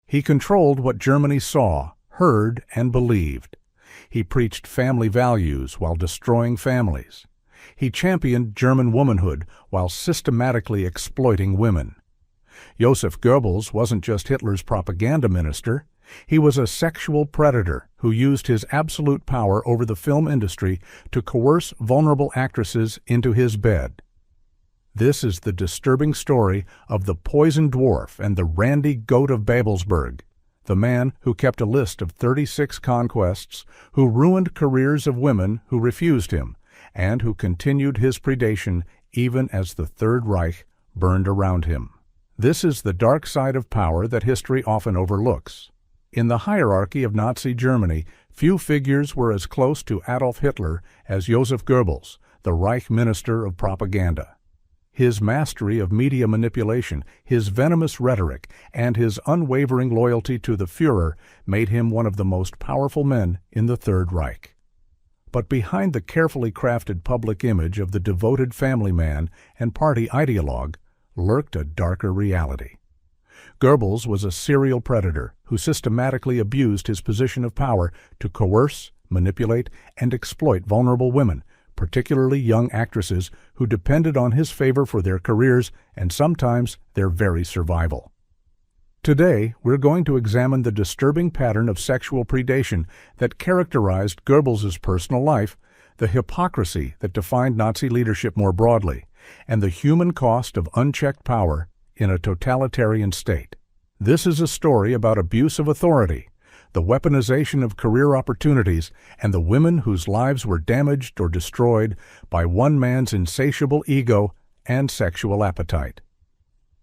He controlled what Germany saw, heard, and believed. He preached family values while destroying families. He championed German womanhood while systematically exploiting women. Joseph Goebbels wasn't just Hitler's propaganda minister. He was a sexual predator who used his absolute power over the film industry to coerce vulnerable actresses into his bed. This is the disturbing story of the poisoned dwarf and the randy goat of Babelsberg, the man who kept a list of 36 conquests, who ruined careers of women who refused him, and who continued his predation even as the Third Reich burned around him. This is the dark side of power that history often overlooks. In the hierarchy of Nazi Germany, few figures were as close to Adolf Hitler as Joseph Goebbels, the Reich Minister of Propaganda. His mastery of media manipulation, his venomous rhetoric, and his unwavering loyalty to the Führer made him one of the most powerful men in the Third Reich. But behind the carefully crafted public image of the devoted family man and party ideologue lurked a darker reality. Goebbels was a serial predator who systematically abused his position of power to coerce, manipulate, and exploit vulnerable women, particularly young actresses who depended on his favor for their careers and sometimes their very survival. Today, we're going to examine the disturbing pattern of sexual predation that characterized Goebbels' personal life, the hypocrisy that defined Nazi leadership more broadly, and the human cost of unchecked power in a totalitarian state. This is a story about abuse of authority, the weaponization of career opportunities, and the women whose lives were damaged or destroyed by one man's insatiable ego and sexual appetite.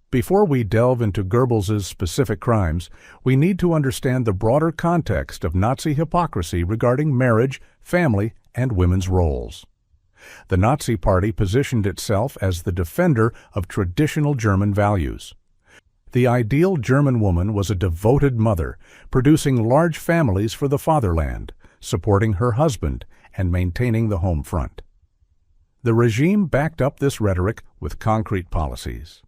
Before we delve into Goebbels' specific crimes, we need to understand the broader context of Nazi hypocrisy regarding marriage, family, and women's roles. The Nazi Party positioned itself as the defender of traditional German values. The ideal German woman was a devoted mother, producing large families for the fatherland, supporting her husband, and maintaining the home front. The regime backed up this rhetoric with concrete policies.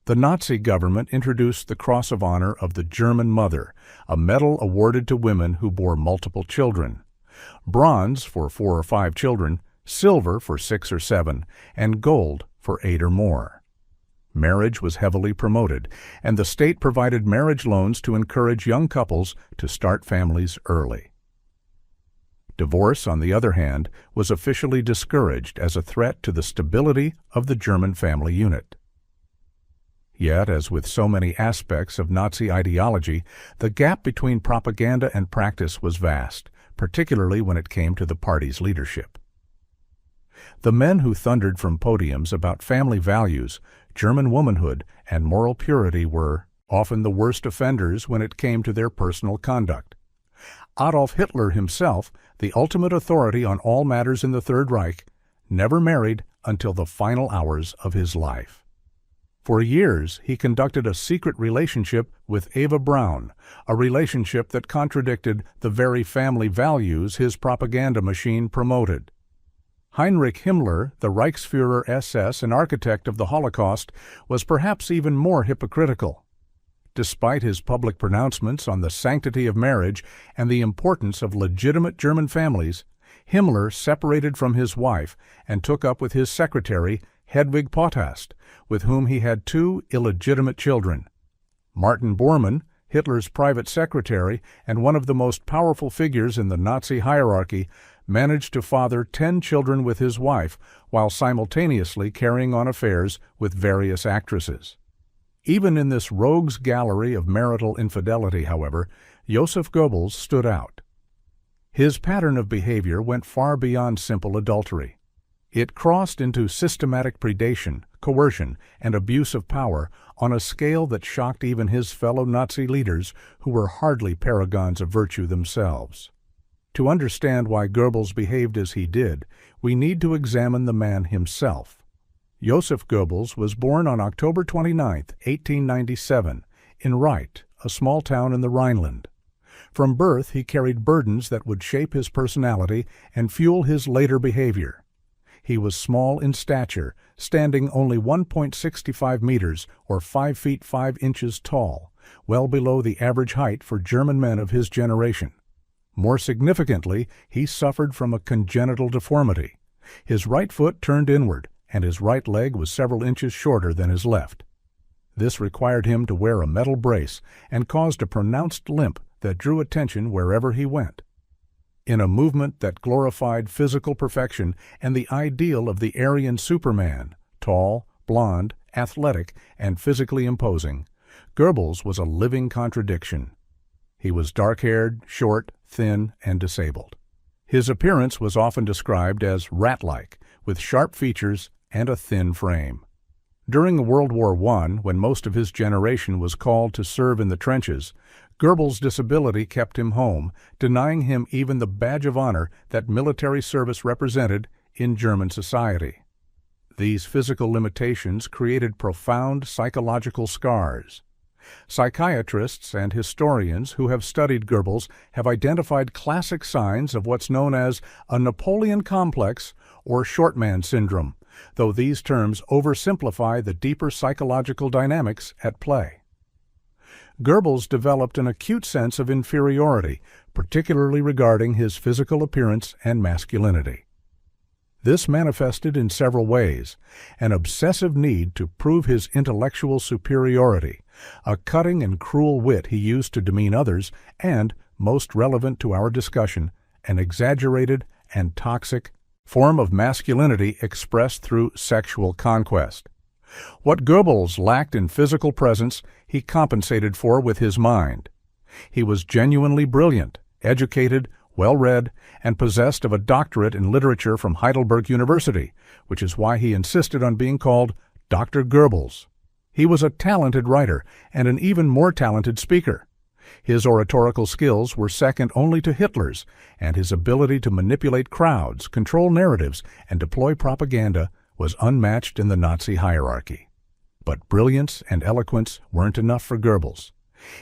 The Nazi government introduced the Cross of Honor of the German Mother, a medal awarded to women who bore multiple children. Bronze for 4 or 5 children, silver for 6 or 7, and gold for 8 or more. Marriage was heavily promoted, and the state provided marriage loans to encourage young couples to start families early. Divorce, on the other hand, was officially discouraged as a threat to the stability of the German family unit. Yet, as with so many aspects of Nazi ideology, the gap between propaganda and practice was vast, particularly when it came to the party's leadership. The men who thundered from podiums about family values, German womanhood, and moral purity were often the worst offenders when it came to their personal conduct. Adolf Hitler himself, the ultimate authority on all matters in the Third Reich, never married until the final hours of his life. For years, he conducted a secret relationship with Eva Braun, a relationship that contradicted the very family values his propaganda machine promoted. Heinrich Himmler, the Reichsführer SS and architect of the Holocaust, was perhaps even more hypocritical. Despite his public pronouncements on the sanctity of marriage and the importance of legitimate German families, Himmler separated from his wife and took up with his secretary, Hedwig Potthast, with whom he had 2 illegitimate children. Martin Bormann, Hitler's private secretary and one of the most powerful figures in the Nazi hierarchy, managed to father 10 children with his wife while simultaneously carrying on affairs with various actresses. Even in this rogues gallery of marital infidelity, however, Joseph Goebbels stood out. His pattern of behavior went far beyond simple adultery. It crossed into systematic predation, coercion, and abuse of power on a scale that shocked even his fellow Nazi leaders who were hardly paragons of virtue themselves. To understand why Goebbels behaved as he did, we need to examine the man himself. Joseph Goebbels was born on October 29, 1897, in Reit, a small town in the Rhineland. From birth, he carried burdens that would shape his personality and fuel his later behavior. He was small in stature, standing only 1.65 meters or 5 feet 5 inches tall, well below the average height for German men of his generation. More significantly, he suffered from a congenital deformity. His right foot turned inward, and his right leg was several inches shorter than his left. This required him to wear a metal brace and caused a pronounced limp that drew attention wherever he went. In a movement that glorified physical perfection and the ideal of the Aryan Superman, tall, blond, athletic, and physically imposing, Goebbels was a living contradiction. He was dark-haired, short, thin, and disabled. His appearance was often described as rat-like, with sharp features and a thin frame. During World War I, when most of his generation was called to serve in the trenches, Goebbels' disability kept him home, denying him even the badge of honor that military service represented in German society. These physical limitations created profound psychological scars. Psychiatrists and historians who have studied Goebbels have identified classic signs of what's known as a Napoleon complex or short man syndrome, though these terms oversimplify the deeper psychological dynamics at play. Goebbels developed an acute sense of inferiority, particularly regarding his physical appearance and masculinity. This manifested in several ways: an obsessive need to prove his intellectual superiority, a cutting and cruel wit he used to demean others, and, most relevant to our discussion, an exaggerated and toxic form of masculinity expressed through sexual conquest. What Goebbels lacked in physical presence, he compensated for with his mind. He was genuinely brilliant, educated, well-read, and possessed of a doctorate in literature from Heidelberg University, which is why he insisted on being called Dr. Goebbels. He was a talented writer and an even more talented speaker. His oratorical skills were second only to Hitler's, and his ability to manipulate crowds, control narratives, and deploy propaganda was unmatched in the Nazi hierarchy. But brilliance and eloquence weren't enough for Goebbels.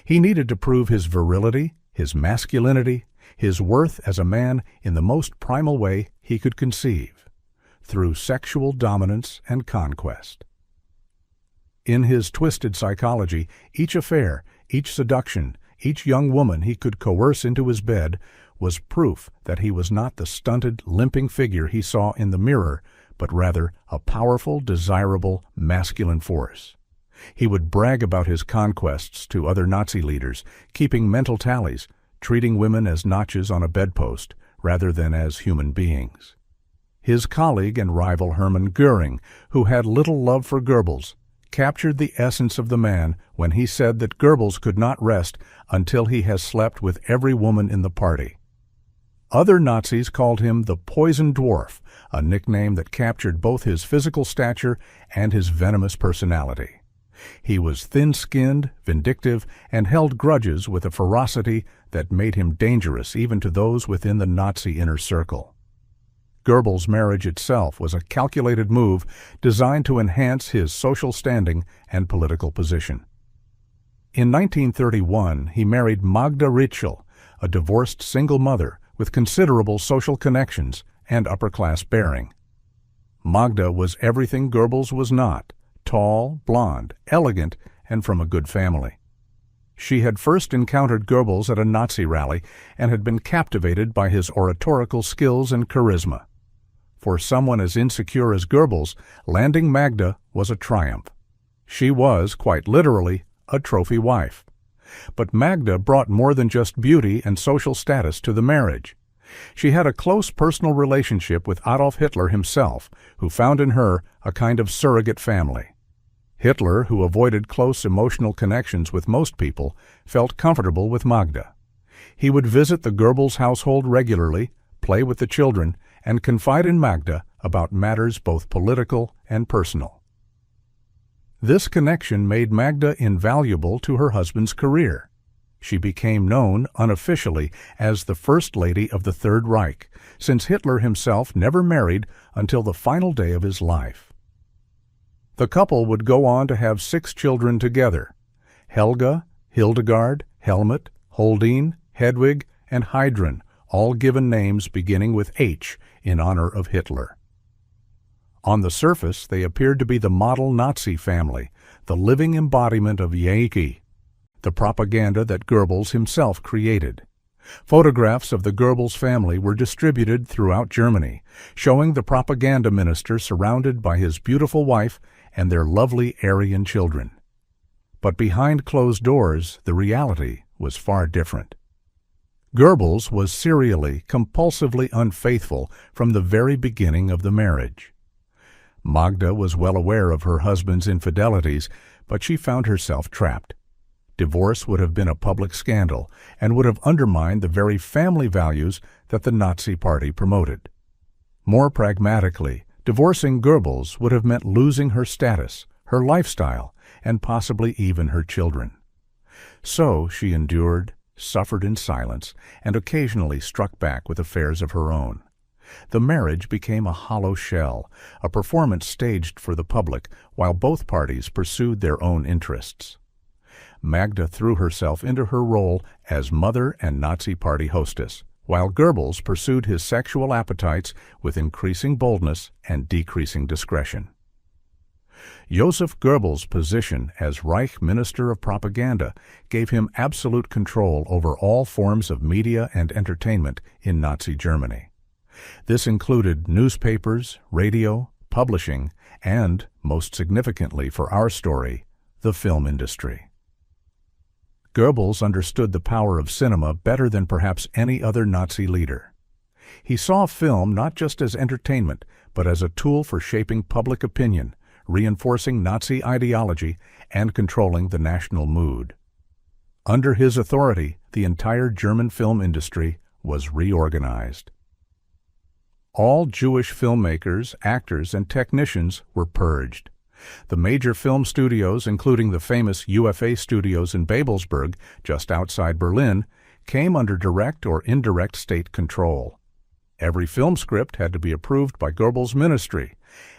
He needed to prove his virility, his masculinity, his worth as a man in the most primal way he could conceive, through sexual dominance and conquest. In his twisted psychology, each affair, each seduction, each young woman he could coerce into his bed was proof that he was not the stunted, limping figure he saw in the mirror, but rather a powerful, desirable, masculine force. He would brag about his conquests to other Nazi leaders, keeping mental tallies, treating women as notches on a bedpost rather than as human beings. His colleague and rival Hermann Goering, who had little love for Goebbels, captured the essence of the man when he said that Goebbels could not rest until he has slept with every woman in the party. Other Nazis called him the Poison Dwarf, a nickname that captured both his physical stature and his venomous personality. He was thin-skinned, vindictive, and held grudges with a ferocity that made him dangerous even to those within the Nazi inner circle. Goebbels' marriage itself was a calculated move designed to enhance his social standing and political position. In 1931, he married Magda Ritschl, a divorced single mother with considerable social connections and upper-class bearing. Magda was everything Goebbels was not: tall, blonde, elegant, and from a good family. She had first encountered Goebbels at a Nazi rally and had been captivated by his oratorical skills and charisma. For someone as insecure as Goebbels, landing Magda was a triumph. She was, quite literally, a trophy wife. But Magda brought more than just beauty and social status to the marriage. She had a close personal relationship with Adolf Hitler himself, who found in her a kind of surrogate family. Hitler, who avoided close emotional connections with most people, felt comfortable with Magda. He would visit the Goebbels household regularly, play with the children, and confide in Magda about matters both political and personal. This connection made Magda invaluable to her husband's career. She became known unofficially as the First Lady of the Third Reich, since Hitler himself never married until the final day of his life. The couple would go on to have 6 children together: Helga, Hildegard, Helmut, Holdine, Hedwig, and Heidrun, all given names beginning with H in honor of Hitler. On the surface, they appeared to be the model Nazi family, the living embodiment of Yankee. the propaganda that Goebbels himself created. Photographs of the Goebbels family were distributed throughout Germany, showing the propaganda minister surrounded by his beautiful wife and their lovely Aryan children. But behind closed doors, the reality was far different. Goebbels was serially, compulsively unfaithful from the very beginning of the marriage. Magda was well aware of her husband's infidelities, but she found herself trapped. Divorce would have been a public scandal and would have undermined the very family values that the Nazi Party promoted. More pragmatically, divorcing Goebbels would have meant losing her status, her lifestyle, and possibly even her children. So she endured, suffered in silence, and occasionally struck back with affairs of her own. The marriage became a hollow shell, a performance staged for the public, while both parties pursued their own interests. Magda threw herself into her role as mother and Nazi Party hostess, while Goebbels pursued his sexual appetites with increasing boldness and decreasing discretion. Joseph Goebbels' position as Reich Minister of Propaganda gave him absolute control over all forms of media and entertainment in Nazi Germany. This included newspapers, radio, publishing, and, most significantly for our story, the film industry. Goebbels understood the power of cinema better than perhaps any other Nazi leader. He saw film not just as entertainment, but as a tool for shaping public opinion, reinforcing Nazi ideology, and controlling the national mood. Under his authority, the entire German film industry was reorganized. All Jewish filmmakers, actors, and technicians were purged. The major film studios, including the famous UFA studios in Babelsberg, just outside Berlin, came under direct or indirect state control. Every film script had to be approved by Goebbels' ministry.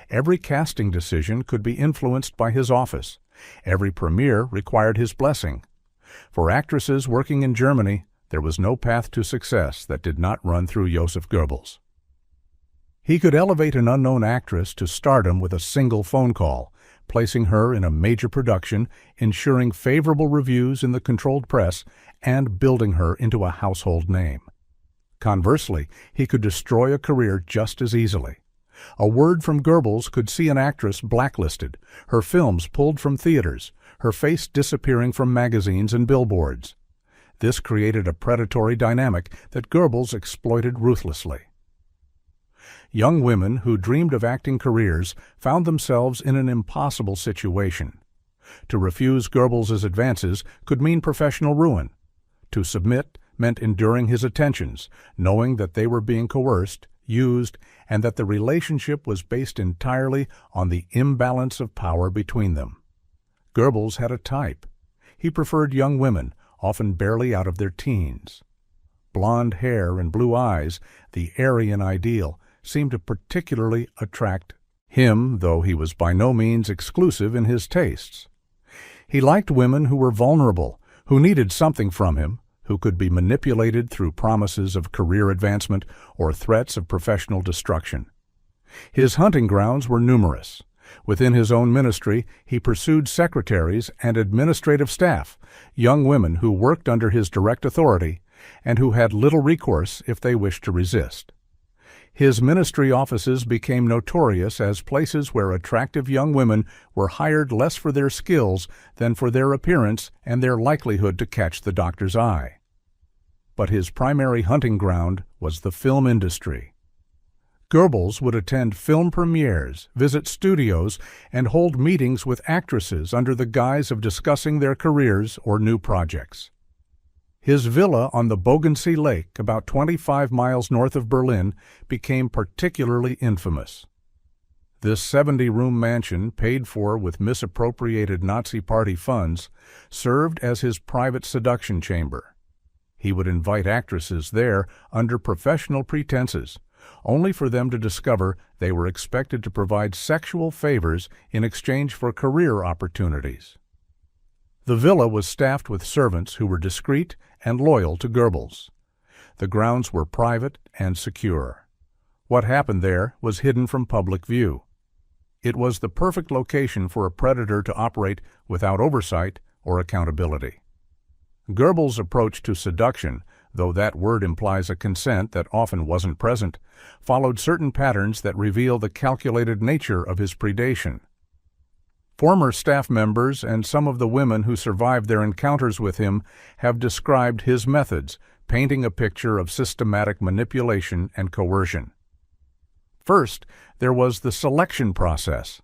Every casting decision could be influenced by his office. Every premiere required his blessing. For actresses working in Germany, there was no path to success that did not run through Joseph Goebbels. He could elevate an unknown actress to stardom with a single phone call, placing her in a major production, ensuring favorable reviews in the controlled press, and building her into a household name. Conversely, he could destroy a career just as easily. A word from Goebbels could see an actress blacklisted, her films pulled from theaters, her face disappearing from magazines and billboards. This created a predatory dynamic that Goebbels exploited ruthlessly. Young women who dreamed of acting careers found themselves in an impossible situation. To refuse Goebbels' advances could mean professional ruin. To submit meant enduring his attentions, knowing that they were being coerced, used, and that the relationship was based entirely on the imbalance of power between them. Goebbels had a type. He preferred young women, often barely out of their teens. Blonde hair and blue eyes, the Aryan ideal, seemed to particularly attract him, though he was by no means exclusive in his tastes. He liked women who were vulnerable, who needed something from him, who could be manipulated through promises of career advancement or threats of professional destruction. His hunting grounds were numerous. Within his own ministry, he pursued secretaries and administrative staff, young women who worked under his direct authority and who had little recourse if they wished to resist. His ministry offices became notorious as places where attractive young women were hired less for their skills than for their appearance and their likelihood to catch the doctor's eye. But his primary hunting ground was the film industry. Goebbels would attend film premieres, visit studios, and hold meetings with actresses under the guise of discussing their careers or new projects. His villa on the Bodensee Lake, about 25 miles north of Berlin, became particularly infamous. This 70-room mansion, paid for with misappropriated Nazi Party funds, served as his private seduction chamber. He would invite actresses there under professional pretenses, only for them to discover they were expected to provide sexual favors in exchange for career opportunities. The villa was staffed with servants who were discreet and loyal to Goebbels. The grounds were private and secure. What happened there was hidden from public view. It was the perfect location for a predator to operate without oversight or accountability. Goebbels' approach to seduction, though that word implies a consent that often wasn't present, followed certain patterns that reveal the calculated nature of his predation. Former staff members and some of the women who survived their encounters with him have described his methods, painting a picture of systematic manipulation and coercion. First, there was the selection process.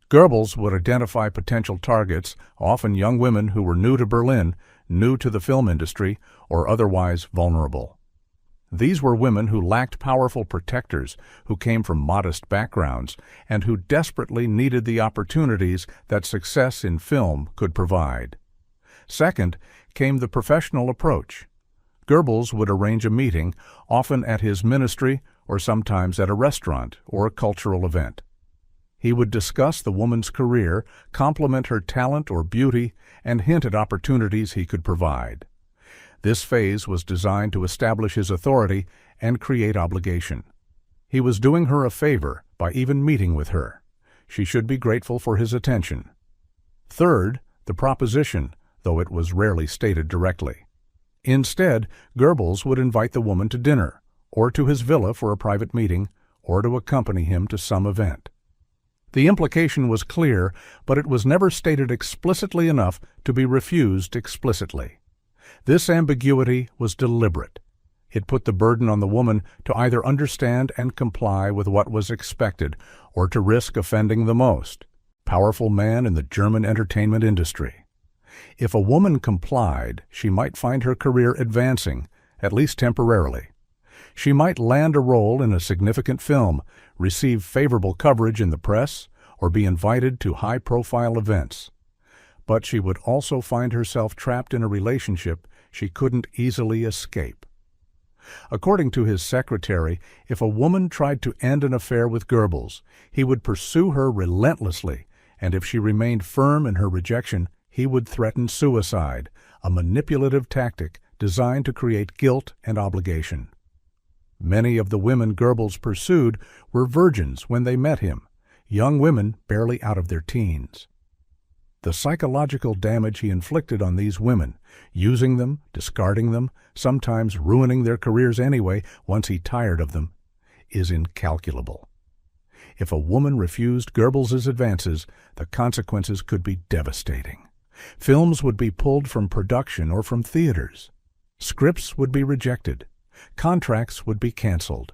Goebbels would identify potential targets, often young women who were new to Berlin, new to the film industry, or otherwise vulnerable. These were women who lacked powerful protectors, who came from modest backgrounds, and who desperately needed the opportunities that success in film could provide. Second came the professional approach. Goebbels would arrange a meeting, often at his ministry or sometimes at a restaurant or a cultural event. He would discuss the woman's career, compliment her talent or beauty, and hint at opportunities he could provide. This phase was designed to establish his authority and create obligation. He was doing her a favor by even meeting with her. She should be grateful for his attention. Third, the proposition, though it was rarely stated directly. Instead, Goebbels would invite the woman to dinner, or to his villa for a private meeting, or to accompany him to some event. The implication was clear, but it was never stated explicitly enough to be refused explicitly. This ambiguity was deliberate. It put the burden on the woman to either understand and comply with what was expected, or to risk offending the most powerful man in the German entertainment industry. If a woman complied, she might find her career advancing, at least temporarily. She might land a role in a significant film, receive favorable coverage in the press, or be invited to high-profile events. But she would also find herself trapped in a relationship she couldn't easily escape. According to his secretary, if a woman tried to end an affair with Goebbels, he would pursue her relentlessly, and if she remained firm in her rejection, he would threaten suicide, a manipulative tactic designed to create guilt and obligation. Many of the women Goebbels pursued were virgins when they met him, young women barely out of their teens. The psychological damage he inflicted on these women, using them, discarding them, sometimes ruining their careers anyway once he tired of them, is incalculable. If a woman refused Goebbels' advances, the consequences could be devastating. Films would be pulled from production or from theaters. Scripts would be rejected. Contracts would be canceled.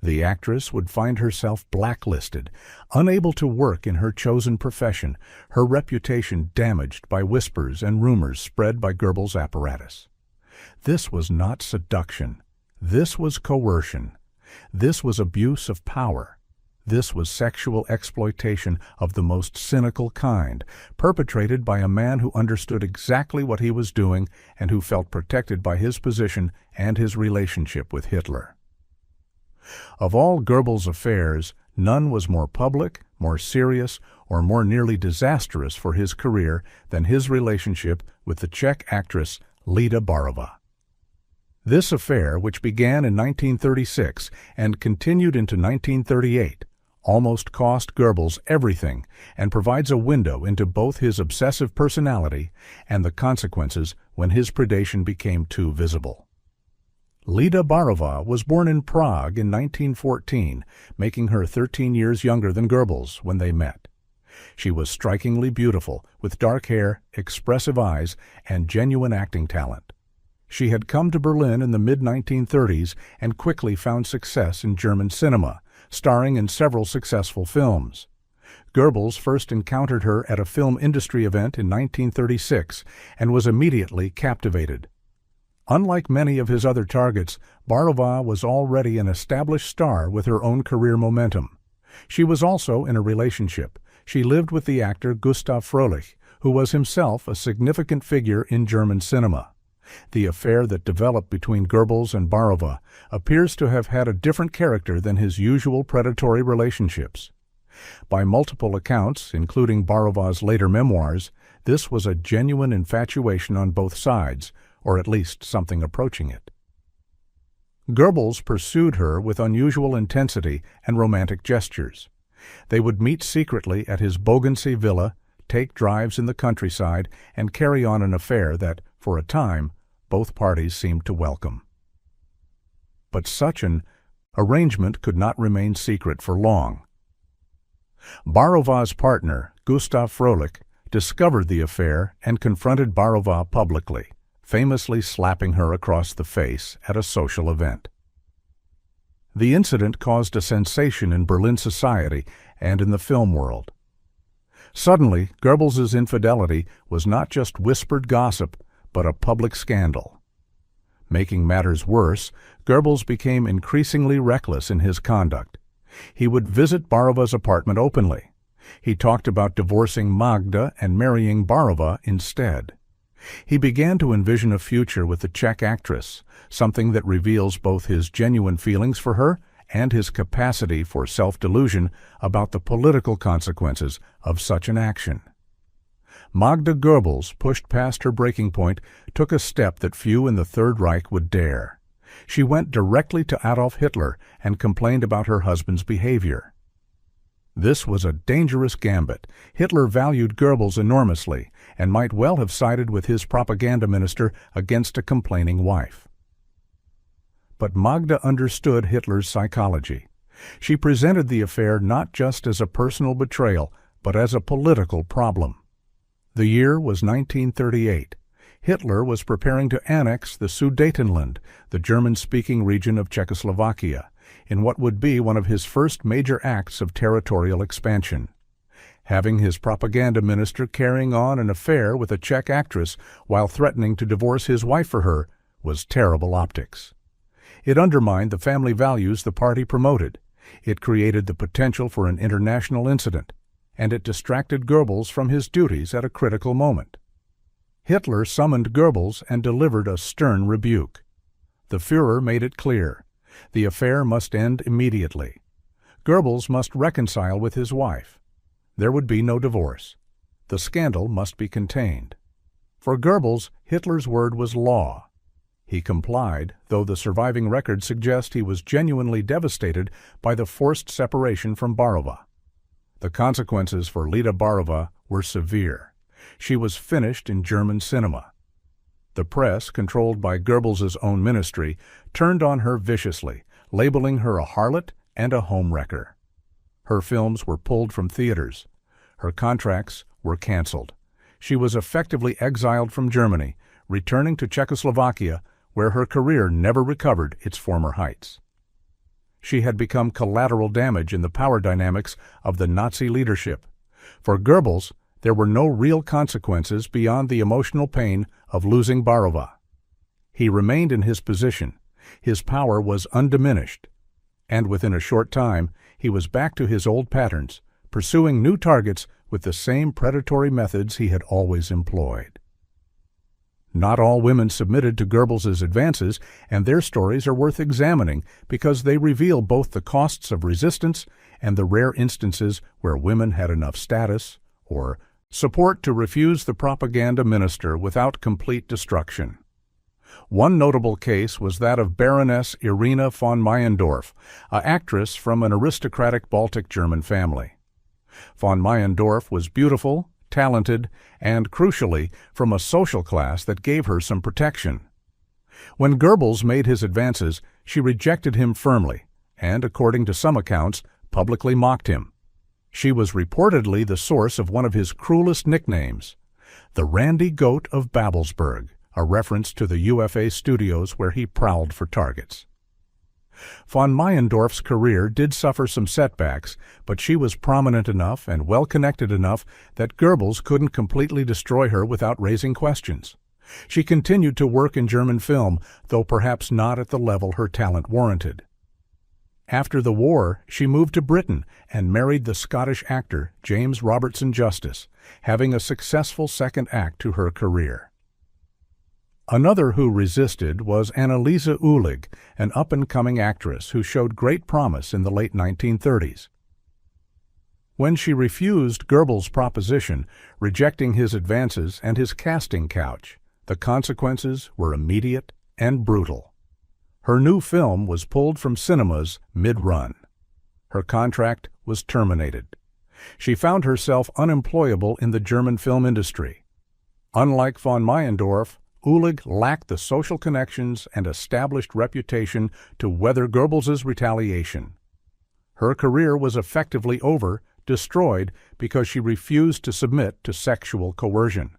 The actress would find herself blacklisted, unable to work in her chosen profession, her reputation damaged by whispers and rumors spread by Goebbels' apparatus. This was not seduction. This was coercion. This was abuse of power. This was sexual exploitation of the most cynical kind, perpetrated by a man who understood exactly what he was doing and who felt protected by his position and his relationship with Hitler. Of all Goebbels' affairs, none was more public, more serious, or more nearly disastrous for his career than his relationship with the Czech actress Lida Barova. This affair, which began in 1936 and continued into 1938, almost cost Goebbels everything and provides a window into both his obsessive personality and the consequences when his predation became too visible. Lida Barova was born in Prague in 1914, making her 13 years younger than Goebbels when they met. She was strikingly beautiful, with dark hair, expressive eyes, and genuine acting talent. She had come to Berlin in the mid-1930s and quickly found success in German cinema, starring in several successful films. Goebbels first encountered her at a film industry event in 1936 and was immediately captivated. Unlike many of his other targets, Barova was already an established star with her own career momentum. She was also in a relationship. She lived with the actor Gustav Fröhlich, who was himself a significant figure in German cinema. The affair that developed between Goebbels and Barova appears to have had a different character than his usual predatory relationships. By multiple accounts, including Barova's later memoirs, this was a genuine infatuation on both sides, or at least something approaching it. Goebbels pursued her with unusual intensity and romantic gestures. They would meet secretly at his Bogensee villa, take drives in the countryside, and carry on an affair that, for a time, both parties seemed to welcome. But such an arrangement could not remain secret for long. Barova's partner, Gustav Froelich, discovered the affair and confronted Barova publicly, famously slapping her across the face at a social event. The incident caused a sensation in Berlin society and in the film world. Suddenly, Goebbels's infidelity was not just whispered gossip, but a public scandal. Making matters worse, Goebbels became increasingly reckless in his conduct. He would visit Barova's apartment openly. He talked about divorcing Magda and marrying Barova instead. He began to envision a future with the Czech actress, something that reveals both his genuine feelings for her and his capacity for self-delusion about the political consequences of such an action. Magda Goebbels, pushed past her breaking point, took a step that few in the Third Reich would dare. She went directly to Adolf Hitler and complained about her husband's behavior. This was a dangerous gambit. Hitler valued Goebbels enormously and might well have sided with his propaganda minister against a complaining wife. But Magda understood Hitler's psychology. She presented the affair not just as a personal betrayal, but as a political problem. The year was 1938. Hitler was preparing to annex the Sudetenland, the German-speaking region of Czechoslovakia, in what would be one of his first major acts of territorial expansion. Having his propaganda minister carrying on an affair with a Czech actress while threatening to divorce his wife for her was terrible optics. It undermined the family values the party promoted. It created the potential for an international incident, and it distracted Goebbels from his duties at a critical moment. Hitler summoned Goebbels and delivered a stern rebuke. The Führer made it clear. The affair must end immediately. Goebbels must reconcile with his wife. There would be no divorce. The scandal must be contained. For Goebbels, Hitler's word was law. He complied, though the surviving records suggest he was genuinely devastated by the forced separation from Barova. The consequences for Lida Barova were severe. She was finished in German cinema. The press, controlled by Goebbels' own ministry, turned on her viciously, labeling her a harlot and a homewrecker. Her films were pulled from theaters. Her contracts were canceled. She was effectively exiled from Germany, returning to Czechoslovakia, where her career never recovered its former heights. She had become collateral damage in the power dynamics of the Nazi leadership. For Goebbels, there were no real consequences beyond the emotional pain of losing Barova. He remained in his position. His power was undiminished. And within a short time, he was back to his old patterns, pursuing new targets with the same predatory methods he had always employed. Not all women submitted to Goebbels' advances, and their stories are worth examining because they reveal both the costs of resistance and the rare instances where women had enough status or support to refuse the propaganda minister without complete destruction. One notable case was that of Baroness Irina von Meyendorff, an actress from an aristocratic Baltic German family. Von Meyendorff was beautiful, talented, and, crucially, from a social class that gave her some protection. When Goebbels made his advances, she rejected him firmly and, according to some accounts, publicly mocked him. She was reportedly the source of one of his cruelest nicknames, the Randy Goat of Babelsberg, a reference to the UFA studios where he prowled for targets. Von Meyendorff's career did suffer some setbacks, but she was prominent enough and well-connected enough that Goebbels couldn't completely destroy her without raising questions. She continued to work in German film, though perhaps not at the level her talent warranted. After the war, she moved to Britain and married the Scottish actor James Robertson Justice, having a successful second act to her career. Another who resisted was Anneliese Uhlig, an up-and-coming actress who showed great promise in the late 1930s. When she refused Goebbels' proposition, rejecting his advances and his casting couch, the consequences were immediate and brutal. Her new film was pulled from cinemas mid-run. Her contract was terminated. She found herself unemployable in the German film industry. Unlike von Meyendorff, Ulrich lacked the social connections and established reputation to weather Goebbels's retaliation. Her career was effectively over, destroyed, because she refused to submit to sexual coercion.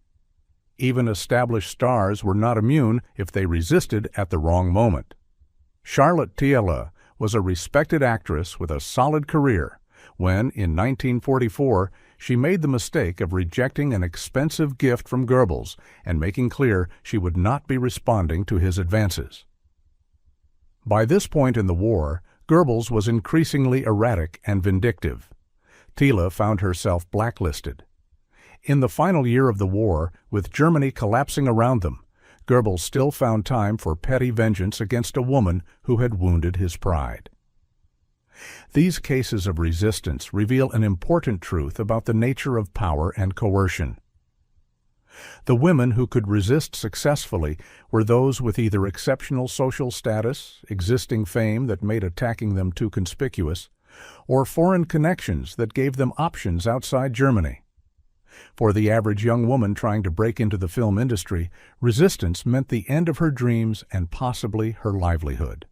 Even established stars were not immune if they resisted at the wrong moment. Charlotte Thiele was a respected actress with a solid career when, in 1944, she made the mistake of rejecting an expensive gift from Goebbels and making clear she would not be responding to his advances. By this point in the war, Goebbels was increasingly erratic and vindictive. Thiele found herself blacklisted. In the final year of the war, with Germany collapsing around them, Goebbels still found time for petty vengeance against a woman who had wounded his pride. These cases of resistance reveal an important truth about the nature of power and coercion. The women who could resist successfully were those with either exceptional social status, existing fame that made attacking them too conspicuous, or foreign connections that gave them options outside Germany. For the average young woman trying to break into the film industry, resistance meant the end of her dreams and possibly her livelihood.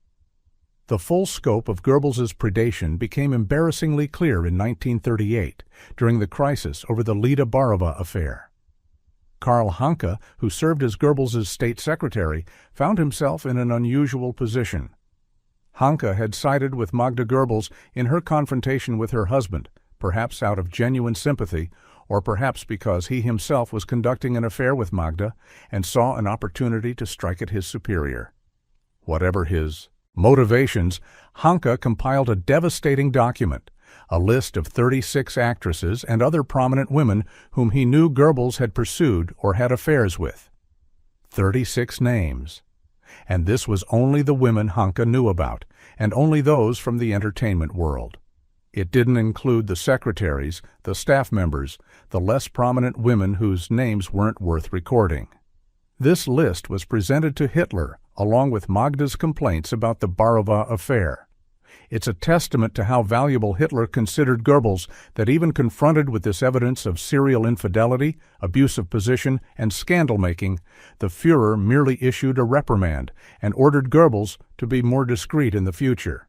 The full scope of Goebbels's predation became embarrassingly clear in 1938, during the crisis over the Lida Barova affair. Karl Hanke, who served as Goebbels's state secretary, found himself in an unusual position. Hanke had sided with Magda Goebbels in her confrontation with her husband, perhaps out of genuine sympathy, or perhaps because he himself was conducting an affair with Magda and saw an opportunity to strike at his superior. Whatever his motivations, Hanke compiled a devastating document, a list of 36 actresses and other prominent women whom he knew Goebbels had pursued or had affairs with. 36 names. And this was only the women Hanke knew about, and only those from the entertainment world. It didn't include the secretaries, the staff members, the less prominent women whose names weren't worth recording. This list was presented to Hitler, along with Magda's complaints about the Barova affair. It's a testament to how valuable Hitler considered Goebbels that even confronted with this evidence of serial infidelity, abuse of position, and scandal-making, the Führer merely issued a reprimand and ordered Goebbels to be more discreet in the future.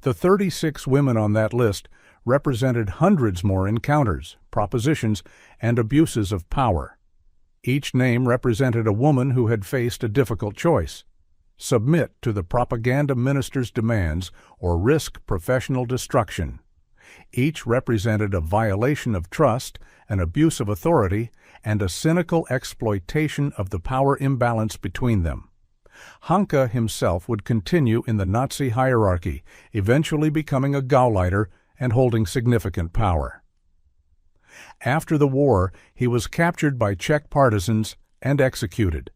The 36 women on that list represented hundreds more encounters, propositions, and abuses of power. Each name represented a woman who had faced a difficult choice: submit to the propaganda minister's demands or risk professional destruction. Each represented a violation of trust, an abuse of authority, and a cynical exploitation of the power imbalance between them. Hanke himself would continue in the Nazi hierarchy, eventually becoming a Gauleiter and holding significant power. After the war, he was captured by Czech partisans and executed.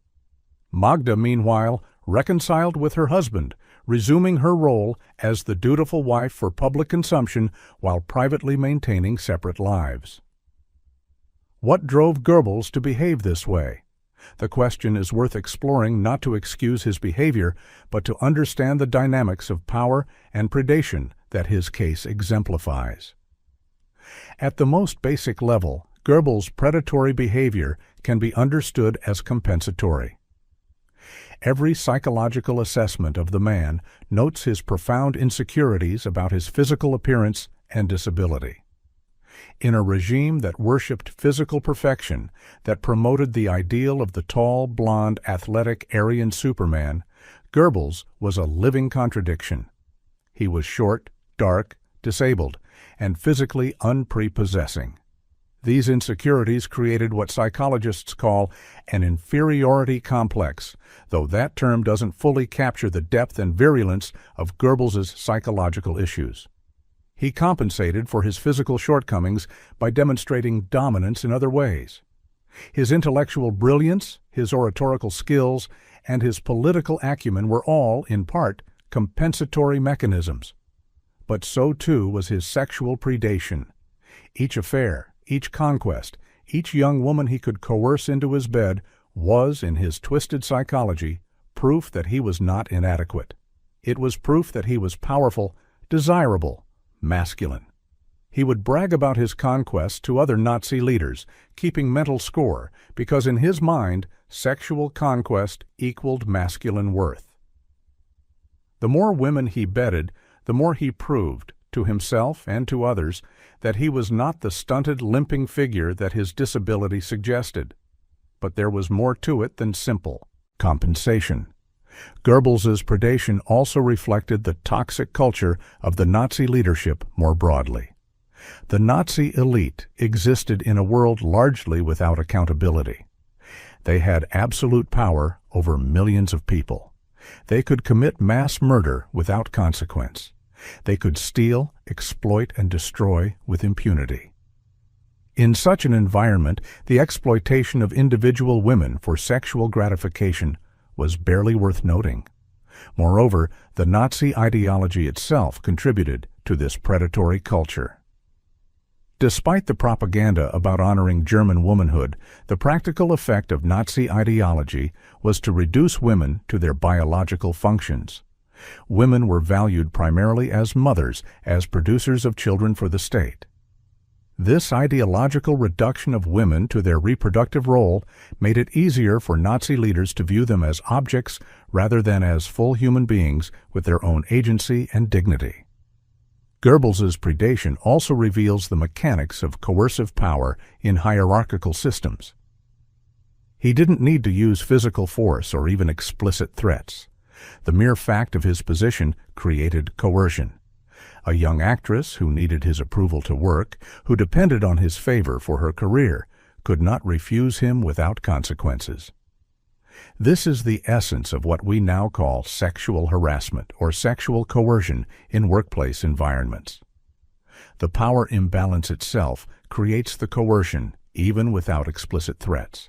Magda, meanwhile, reconciled with her husband, resuming her role as the dutiful wife for public consumption while privately maintaining separate lives. What drove Goebbels to behave this way? The question is worth exploring not to excuse his behavior, but to understand the dynamics of power and predation that his case exemplifies. At the most basic level, Goebbels' predatory behavior can be understood as compensatory. Every psychological assessment of the man notes his profound insecurities about his physical appearance and disability. In a regime that worshipped physical perfection, that promoted the ideal of the tall, blonde, athletic, Aryan Superman, Goebbels was a living contradiction. He was short, dark, disabled, and physically unprepossessing. These insecurities created what psychologists call an inferiority complex, though that term doesn't fully capture the depth and virulence of Goebbels' psychological issues. He compensated for his physical shortcomings by demonstrating dominance in other ways. His intellectual brilliance, his oratorical skills, and his political acumen were all, in part, compensatory mechanisms. But so too was his sexual predation. Each affair, each conquest, each young woman he could coerce into his bed was, in his twisted psychology, proof that he was not inadequate. It was proof that he was powerful, desirable, masculine. He would brag about his conquests to other Nazi leaders, keeping mental score, because in his mind, sexual conquest equaled masculine worth. The more women he bedded, the more he proved, to himself and to others, that he was not the stunted, limping figure that his disability suggested. But there was more to it than simple compensation. Goebbels's predation also reflected the toxic culture of the Nazi leadership more broadly. The Nazi elite existed in a world largely without accountability. They had absolute power over millions of people. They could commit mass murder without consequence. They could steal, exploit, and destroy with impunity. In such an environment, the exploitation of individual women for sexual gratification was barely worth noting. Moreover, the Nazi ideology itself contributed to this predatory culture. Despite the propaganda about honoring German womanhood, the practical effect of Nazi ideology was to reduce women to their biological functions. Women were valued primarily as mothers, as producers of children for the state. This ideological reduction of women to their reproductive role made it easier for Nazi leaders to view them as objects rather than as full human beings with their own agency and dignity. Goebbels's predation also reveals the mechanics of coercive power in hierarchical systems. He didn't need to use physical force or even explicit threats. The mere fact of his position created coercion. A young actress who needed his approval to work, who depended on his favor for her career, could not refuse him without consequences. This is the essence of what we now call sexual harassment or sexual coercion in workplace environments. The power imbalance itself creates the coercion, even without explicit threats.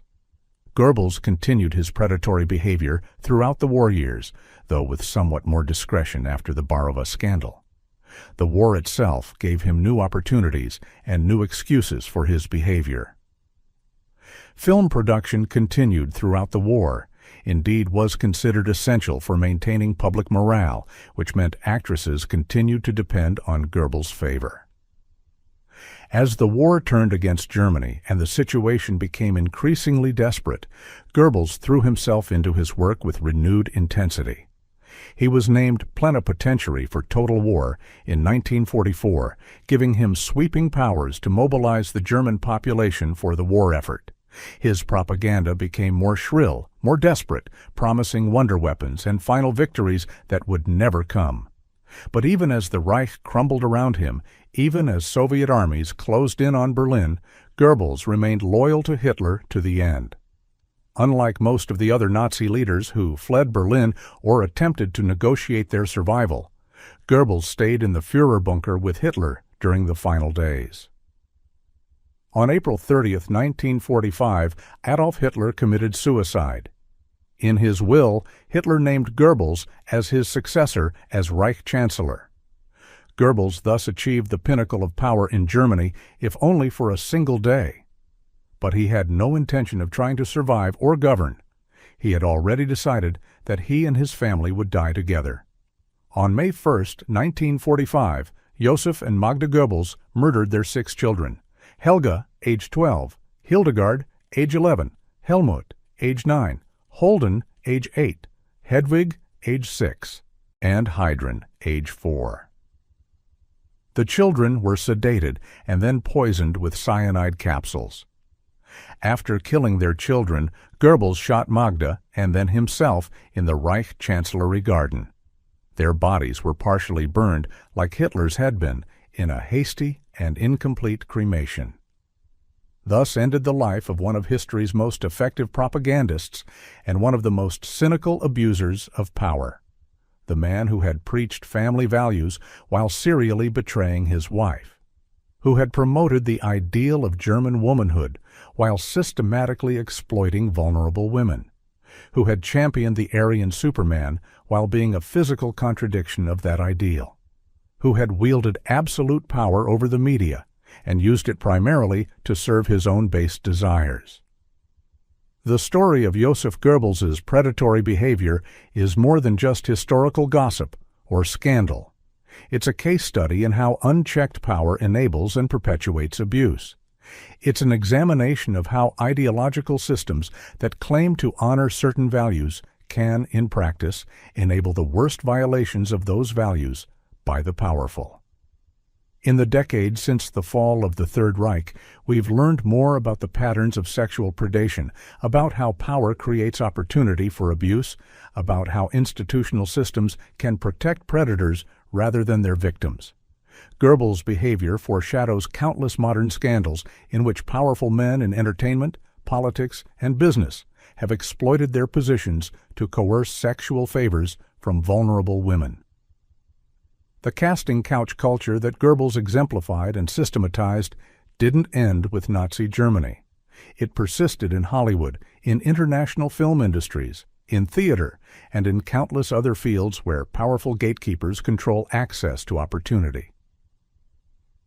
Goebbels continued his predatory behavior throughout the war years, though with somewhat more discretion after the Barova scandal. The war itself gave him new opportunities and new excuses for his behavior. Film production continued throughout the war, indeed was considered essential for maintaining public morale, which meant actresses continued to depend on Goebbels' favor. As the war turned against Germany and the situation became increasingly desperate, Goebbels threw himself into his work with renewed intensity. He was named plenipotentiary for total war in 1944, giving him sweeping powers to mobilize the German population for the war effort. His propaganda became more shrill, more desperate, promising wonder weapons and final victories that would never come. But even as the Reich crumbled around him, even as Soviet armies closed in on Berlin, Goebbels remained loyal to Hitler to the end. Unlike most of the other Nazi leaders who fled Berlin or attempted to negotiate their survival, Goebbels stayed in the Führer bunker with Hitler during the final days. On April 30, 1945, Adolf Hitler committed suicide. In his will, Hitler named Goebbels as his successor as Reich Chancellor. Goebbels thus achieved the pinnacle of power in Germany, if only for a single day. But he had no intention of trying to survive or govern. He had already decided that he and his family would die together. On May 1, 1945, Joseph and Magda Goebbels murdered their 6 children. Helga, age 12, Hildegard, age 11, Helmut, age 9, Holden, age 8, Hedwig, age 6, and Heidrun, age 4. The children were sedated and then poisoned with cyanide capsules. After killing their children, Goebbels shot Magda and then himself in the Reich Chancellery Garden. Their bodies were partially burned, like Hitler's had been, in a hasty and incomplete cremation. Thus ended the life of one of history's most effective propagandists and one of the most cynical abusers of power, the man who had preached family values while serially betraying his wife, who had promoted the ideal of German womanhood while systematically exploiting vulnerable women, who had championed the Aryan Superman while being a physical contradiction of that ideal, who had wielded absolute power over the media and used it primarily to serve his own base desires. The story of Joseph Goebbels's predatory behavior is more than just historical gossip or scandal. It's a case study in how unchecked power enables and perpetuates abuse. It's an examination of how ideological systems that claim to honor certain values can, in practice, enable the worst violations of those values by the powerful. In the decades since the fall of the Third Reich, we've learned more about the patterns of sexual predation, about how power creates opportunity for abuse, about how institutional systems can protect predators rather than their victims. Goebbels' behavior foreshadows countless modern scandals in which powerful men in entertainment, politics, and business have exploited their positions to coerce sexual favors from vulnerable women. The casting couch culture that Goebbels exemplified and systematized didn't end with Nazi Germany. It persisted in Hollywood, in international film industries, in theater, and in countless other fields where powerful gatekeepers control access to opportunity.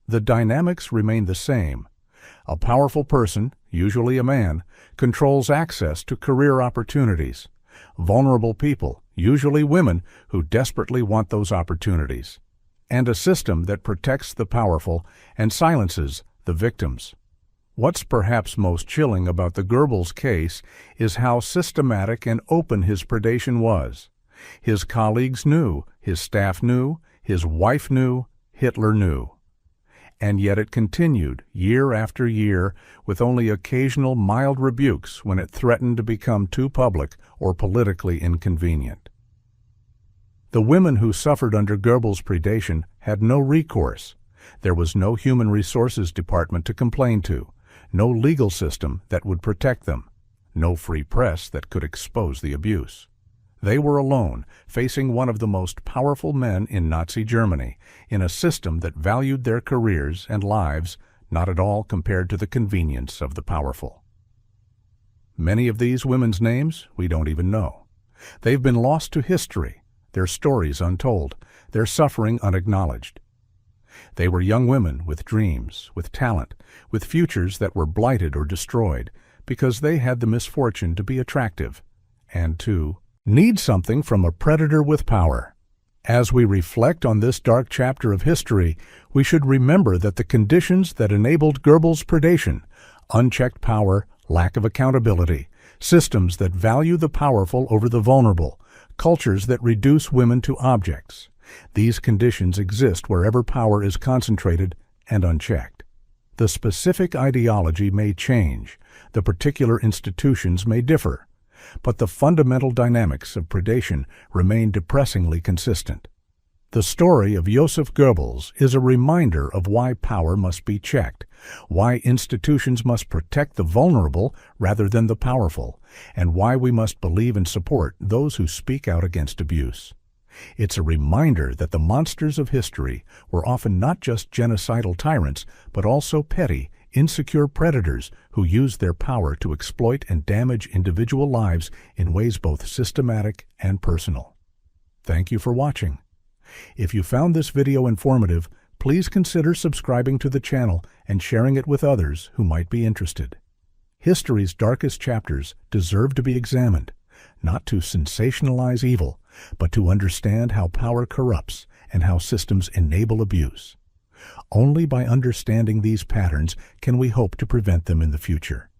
The dynamics remain the same. A powerful person, usually a man, controls access to career opportunities. Vulnerable people, usually women, who desperately want those opportunities. And a system that protects the powerful and silences the victims. What's perhaps most chilling about the Goebbels case is how systematic and open his predation was. His colleagues knew, his staff knew, his wife knew, Hitler knew. And yet it continued, year after year, with only occasional mild rebukes when it threatened to become too public or politically inconvenient. The women who suffered under Goebbels' predation had no recourse. There was no human resources department to complain to, no legal system that would protect them, no free press that could expose the abuse. They were alone, facing one of the most powerful men in Nazi Germany, in a system that valued their careers and lives not at all compared to the convenience of the powerful. Many of these women's names we don't even know. They've been lost to history, their stories untold, their suffering unacknowledged. They were young women with dreams, with talent, with futures that were blighted or destroyed because they had the misfortune to be attractive and to need something from a predator with power. As we reflect on this dark chapter of history, we should remember that the conditions that enabled Goebbels' predation, unchecked power, lack of accountability, systems that value the powerful over the vulnerable, cultures that reduce women to objects. These conditions exist wherever power is concentrated and unchecked. The specific ideology may change, the particular institutions may differ, but the fundamental dynamics of predation remain depressingly consistent. The story of Joseph Goebbels is a reminder of why power must be checked, why institutions must protect the vulnerable rather than the powerful, and why we must believe and support those who speak out against abuse. It's a reminder that the monsters of history were often not just genocidal tyrants, but also petty, insecure predators who used their power to exploit and damage individual lives in ways both systematic and personal. Thank you for watching. If you found this video informative, please consider subscribing to the channel and sharing it with others who might be interested. History's darkest chapters deserve to be examined, not to sensationalize evil, but to understand how power corrupts and how systems enable abuse. Only by understanding these patterns can we hope to prevent them in the future.